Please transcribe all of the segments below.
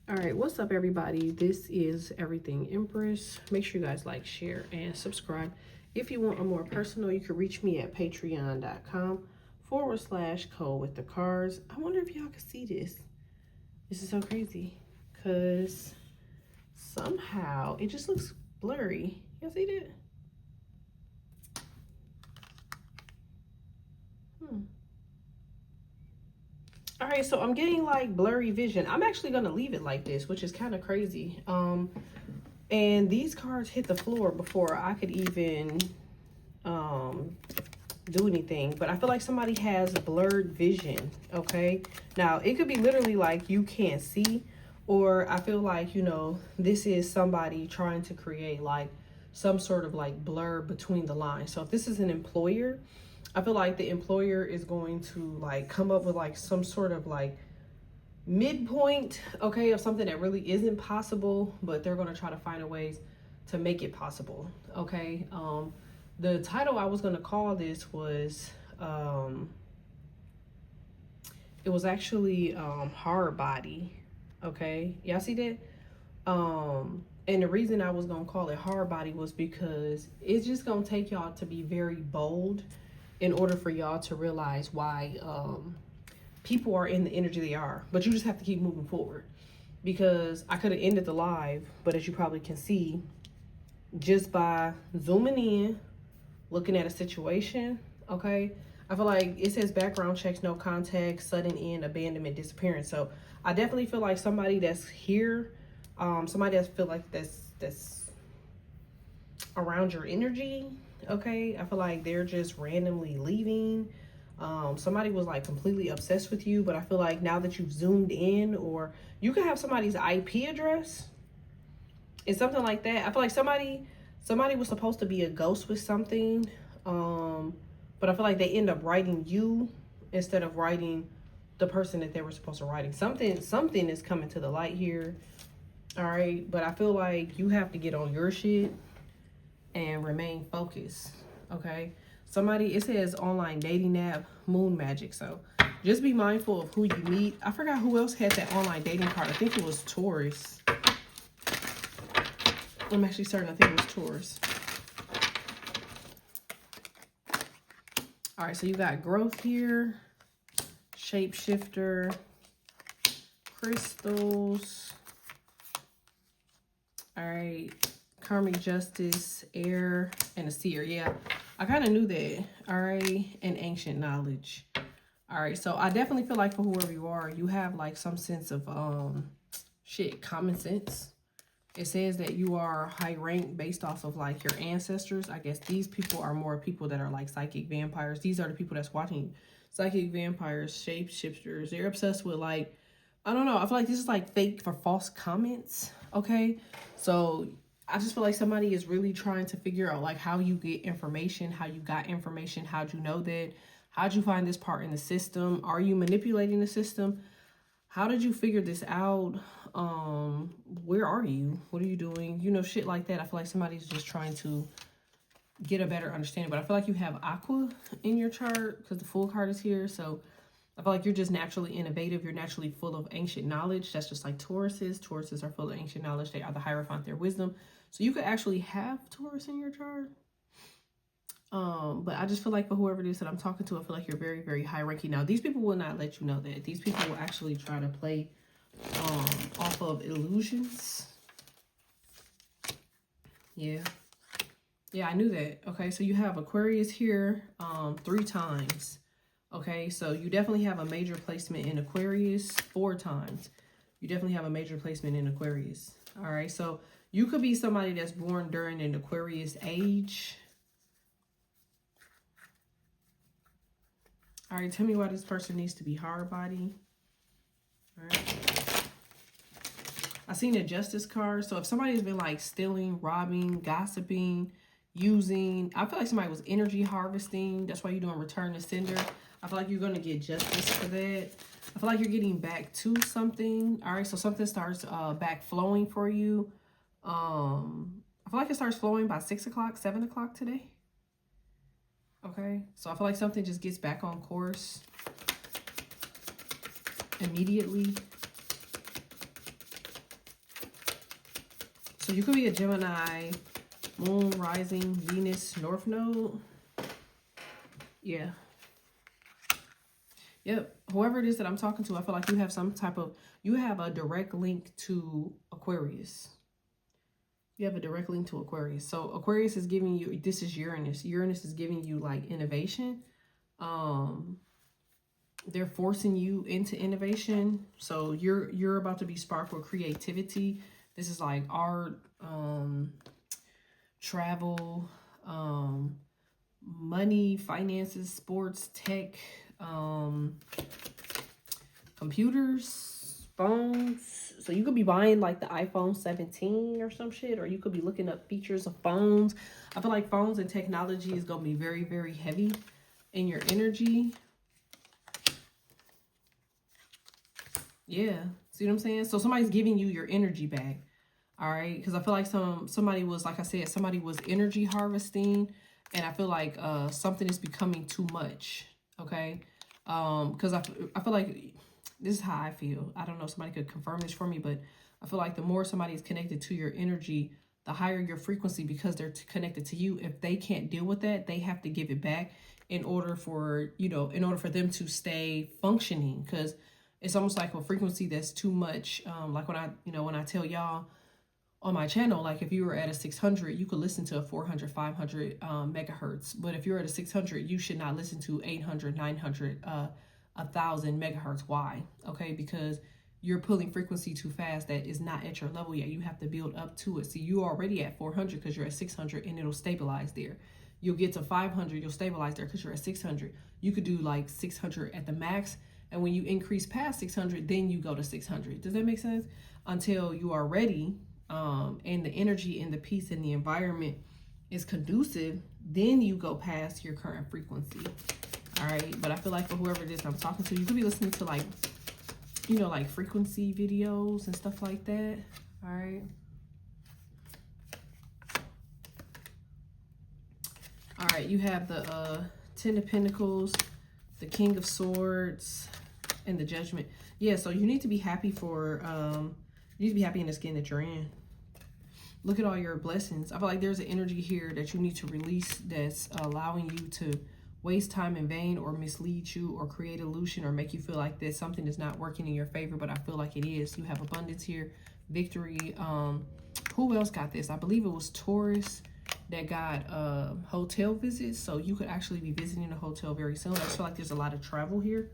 All right, what's up, everybody? This is Everything Empress. Make sure you guys like, share, and subscribe. If you want a more personal, you can reach me at patreon.com/Cole with the cards. I wonder if y'all can see this. This is so crazy because somehow it just looks blurry. Y'all see that? All right, so I'm getting like blurry vision. I'm actually gonna leave it like this, which is kind of crazy. And these cards hit the floor before I could even do anything. But I feel like somebody has blurred vision. Okay, now it could be literally like you can't see, or I feel like, you know, this is somebody trying to create like some sort of like blur between the lines. So if this is an employer, I feel like the employer is going to like come up with like some sort of like midpoint, okay, of something that really isn't possible, but they're going to try to find a ways to make it possible. Okay. The title I was going to call this was it was actually hard body. Okay, y'all see that? And the reason I was going to call it hard body was because it's just going to take y'all to be very bold in order for y'all to realize why people are in the energy they are. But you just have to keep moving forward, because I could have ended the live, but as you probably can see, just by zooming in, looking at a situation, okay, I feel like it says background checks, no contact, sudden end, abandonment, disappearance. So I definitely feel like somebody that's here, somebody that feel like that's around your energy. Okay, I feel like they're just randomly leaving. Somebody was like completely obsessed with you, but I feel like now that you've zoomed in, or you could have somebody's IP address. It's something like that. I feel like somebody was supposed to be a ghost with something, but I feel like they end up writing you instead of writing the person that they were supposed to writing. Something is coming to the light here. All right, but I feel like you have to get on your shit and remain focused. Okay, somebody, it says online dating app, moon magic. So just be mindful of who you meet. I forgot who else had that online dating card. I think it was Taurus. I'm actually certain I think it was Taurus. All right, so you got growth here, shapeshifter, crystals. All right, karmic justice, air, and a seer. Yeah, I kind of knew that. All right, and ancient knowledge. All right, so I definitely feel like for whoever you are, you have like some sense of common sense. It says that you are high rank based off of like your ancestors. I guess these people are more people that are like psychic vampires. These are the people that's watching. Psychic vampires, shapeshifters. They're obsessed with like, I don't know. I feel like this is like fake for false comments. Okay, so I just feel like somebody is really trying to figure out like how you get information, how you got information, how'd you know that, how'd you find this part in the system, are you manipulating the system, how did you figure this out, where are you, what are you doing, you know, shit like that. I feel like somebody's just trying to get a better understanding. But I feel like you have aqua in your chart because the Fool card is here. So I feel like you're just naturally innovative. You're naturally full of ancient knowledge. That's just like Tauruses. Tauruses are full of ancient knowledge. They are the Hierophant, their wisdom. So you could actually have Taurus in your chart. But I just feel like for whoever it is that I'm talking to, I feel like you're very, very high ranking. Now, these people will not let you know that. These people will actually try to play off of illusions. Yeah. Yeah, I knew that. Okay, so you have Aquarius here 3 times. Okay, so you definitely have a major placement in Aquarius 4 times. You definitely have a major placement in Aquarius. All right, so you could be somebody that's born during an Aquarius age. All right, tell me why this person needs to be hard body. All right. I seen a justice card. So if somebody's been like stealing, robbing, gossiping, using, I feel like somebody was energy harvesting. That's why you're doing return to sender. I feel like you're going to get justice for that. I feel like you're getting back to something. All right, so something starts back flowing for you. I feel like it starts flowing by 6 o'clock, 7 o'clock today. Okay, so I feel like something just gets back on course immediately. So you could be a Gemini, Moon, Rising, Venus, North Node. Yeah. Yep. Whoever it is that I'm talking to, I feel like you have some type of, you have a direct link to Aquarius. You have a direct link to Aquarius. So Aquarius is giving you, this is Uranus. Uranus is giving you like innovation. They're forcing you into innovation. So you're about to be sparked with creativity. This is like art, travel, money, finances, sports, tech, computers, phones. So you could be buying like the iPhone 17 or some shit, or you could be looking up features of phones. I feel like phones and technology is going to be very, very heavy in your energy. Yeah. See what I'm saying? So somebody's giving you your energy back. All right. Because I feel like somebody was, like I said, somebody was energy harvesting. And I feel like something is becoming too much. Okay. Because I feel like this is how I feel. I don't know if somebody could confirm this for me, but I feel like the more somebody is connected to your energy, the higher your frequency, because they're connected to you. If they can't deal with that, they have to give it back in order for, you know, in order for them to stay functioning. Because it's almost like a frequency that's too much. Like when I tell y'all on my channel, like if you were at a 600, you could listen to a 400, 500 megahertz. But if you're at a 600, you should not listen to 800, 900, 1,000 megahertz. Why? Okay, because you're pulling frequency too fast that is not at your level yet. You have to build up to it. See, you're already at 400 because you're at 600 and it'll stabilize there. You'll get to 500, you'll stabilize there because you're at 600. You could do like 600 at the max. And when you increase past 600, then you go to 600. Does that make sense? Until you are ready and the energy and the peace and the environment is conducive, then you go past your current frequency. All right. But I feel like for whoever it is I'm talking to, you could be listening to like, you know, like frequency videos and stuff like that. All right. All right. You have the 10 of Pentacles, the King of Swords, and the Judgment. Yeah, so you need to be happy for, you need to be happy in the skin that you're in. Look at all your blessings. I feel like there's an energy here that you need to release that's allowing you to waste time in vain or mislead you or create illusion or make you feel like that something is not working in your favor, but I feel like it is. You have abundance here, victory. Who else got this? I believe it was Taurus that got hotel visits. So you could actually be visiting a hotel very soon. I just feel like there's a lot of travel here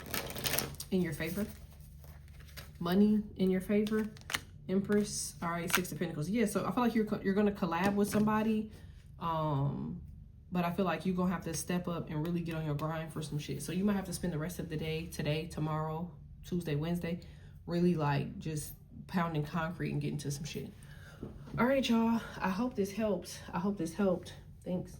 in your favor. Money in your favor. Empress. All right, 6 of Pentacles. Yeah, so I feel like you're going to collab with somebody. But I feel like you're going to have to step up and really get on your grind for some shit. So you might have to spend the rest of the day, today, tomorrow, Tuesday, Wednesday, really like just pounding concrete and getting to some shit. All right, y'all. I hope this helped. Thanks.